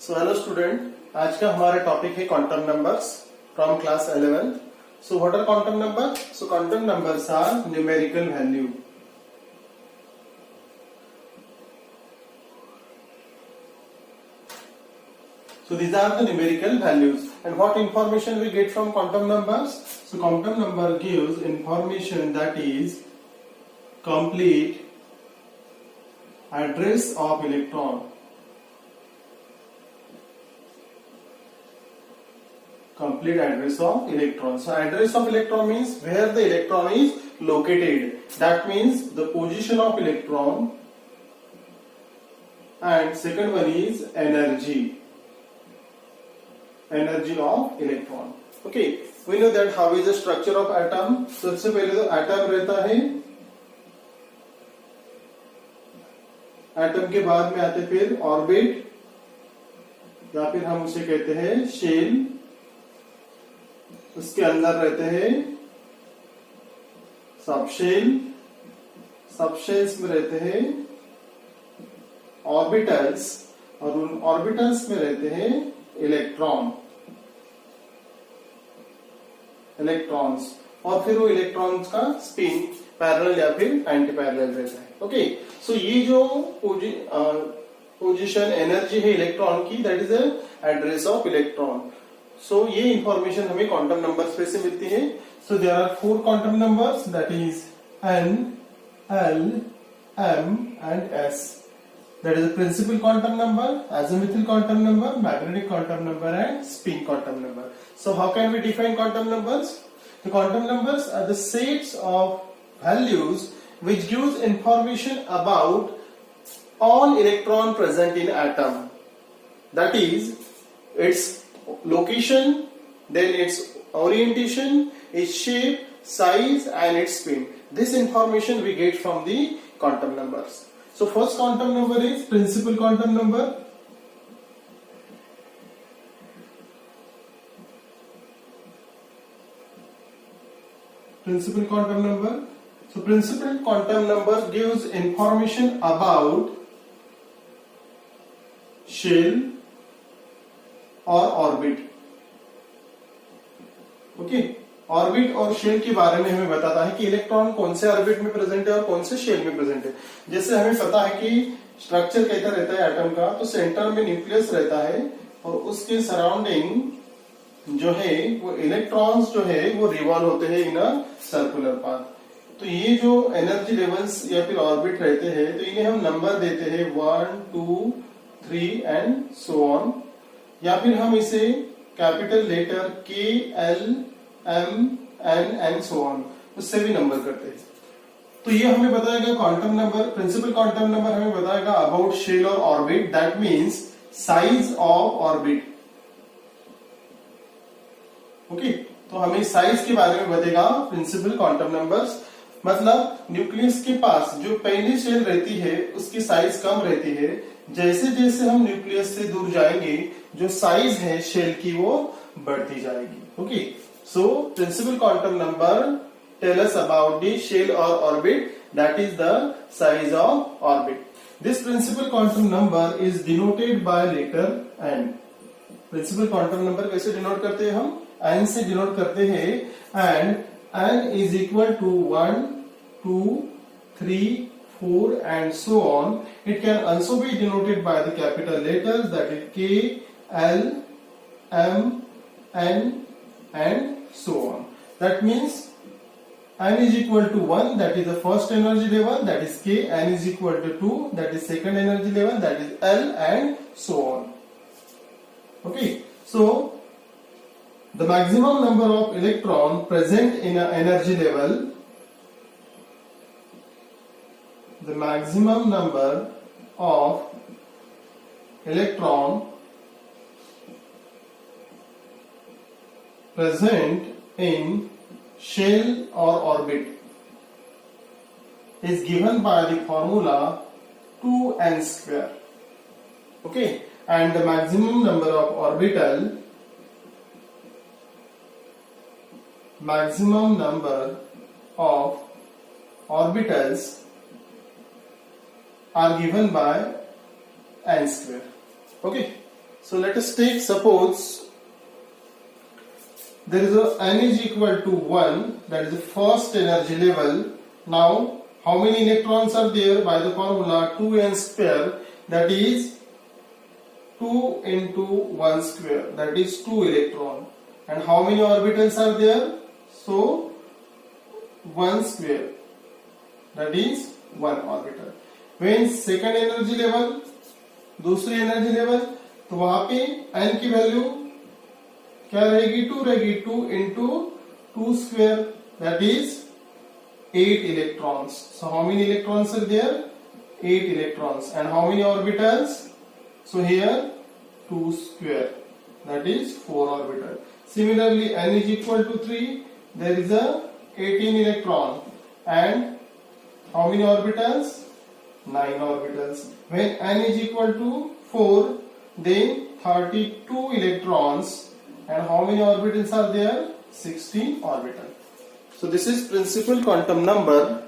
So hello student, आज का हमारा टॉपिक है quantum numbers from class 11th. So what are quantum number? So quantum numbers are numerical value. So these are the numerical values. And what information we get from quantum numbers? So quantum number gives information that is complete address of electron. Complete address of electron. So address of electron means where the electron is located. That means the position of electron. And second one is energy. Energy of electron. Okay, we know that how is the structure of atom. सबसे पहले तो atom रहता है, atom के बाद में आते फिर ऑर्बिट या फिर हम उसे कहते हैं शेल. उसके अंदर रहते हैं सबशेल, सबशेल्स में रहते हैं ऑर्बिटल्स और उन ऑर्बिटल्स में रहते हैं इलेक्ट्रॉन, इलेक्ट्रॉन्स. और फिर वो इलेक्ट्रॉन्स का स्पिन पैरेलल या फिर एंटी पैरेलल रहता है. ओके, सो ये जो पोजीशन एनर्जी है इलेक्ट्रॉन की, that is address of electron. So ये इंफॉर्मेशन हमें क्वांटम नंबर्स पे से मिलती है. So there are 4 quantum numbers, that is n, l, m and s. That is a principal quantum number, azimuthal quantum number, magnetic quantum number and spin quantum number. So how can we define quantum numbers? The quantum numbers are the sets of values which gives information about all electron present in atom. That is its location, then its orientation, its shape, size and its spin. This information we get from the quantum numbers. So first quantum number is principal quantum number. Principal quantum number. So principal quantum number gives information about shell or orbit. Okay, orbit और shell के बारे में हमें बताता है कि electron कौन से ऑर्बिट में प्रेजेंट है और कौन से शेल में प्रेजेंट है. जैसे हमें पता है कि स्ट्रक्चर कैसा रहता है एटम का, तो सेंटर में न्यूक्लियस रहता है और उसके सराउंडिंग जो है वो इलेक्ट्रॉन्स जो है वो रिवॉल्व होते हैं इन अ सर्कुलर पाथ. तो ये जो एनर्जी लेवल्स या फिर ऑर्बिट रहते हैं, तो इन्हें हम नंबर देते हैं 1, 2, 3 एंड सो ऑन. या फिर हम इसे capital letter K, L, M, N and so on उससे भी नंबर करते हैं. तो ये हमें बताएगा quantum number. Principal quantum number हमें बताएगा अबाउट शेल और orbit, that means size of orbit. Okay, तो हमें साइज के बारे में बताएगा प्रिंसिपल क्वांटम नंबर्स. मतलब न्यूक्लियस के पास जो पहली शेल रहती है उसकी साइज कम रहती है. जैसे जैसे हम न्यूक्लियस से दूर जाएंगे जो साइज है शेल की वो बढ़ती जाएगी. Okay, so principal quantum number tell us about the shell or orbit, that is the size of orbit. This principal quantum number is denoted by letter n. Principal quantum number कैसे denote करते हैं हम? n से denote करते हैं. and n is equal to 1, 2, 3, 4 and so on. It can also be denoted by the capital letters, that is K, L, M, N and so on. That means n is equal to 1, that is the first energy level, that is K. N is equal to 2, that is second energy level, that is L and so on. Okay, so the maximum number of electron present in an energy level, the maximum number of electron present in shell or orbit is given by the formula 2n square. Okay, and the maximum number of orbitals are given by n square. Okay, So let us take, suppose there is a n is equal to 1, that is the first energy level. Now how many electrons are there? By the formula 2n square, that is 2 into 1 square, that is 2 electron. And how many orbitals are there? So 1 square, that is 1 orbital. When second energy level, दूसरी energy level, तो वहां पे n की value क्या रहेगी? 2 रहेगी. 2 into 2 square, that is 8 electrons. So how many electrons are there? 8 electrons. And how many orbitals? So here 2 square, that is 4 orbital. Similarly, n is equal to 3, there is a 18 electron. And how many orbitals? 9 orbitals. When n is equal to 4, then 32 electrons. And how many orbitals are there? 16 orbitals. So this is principal quantum number.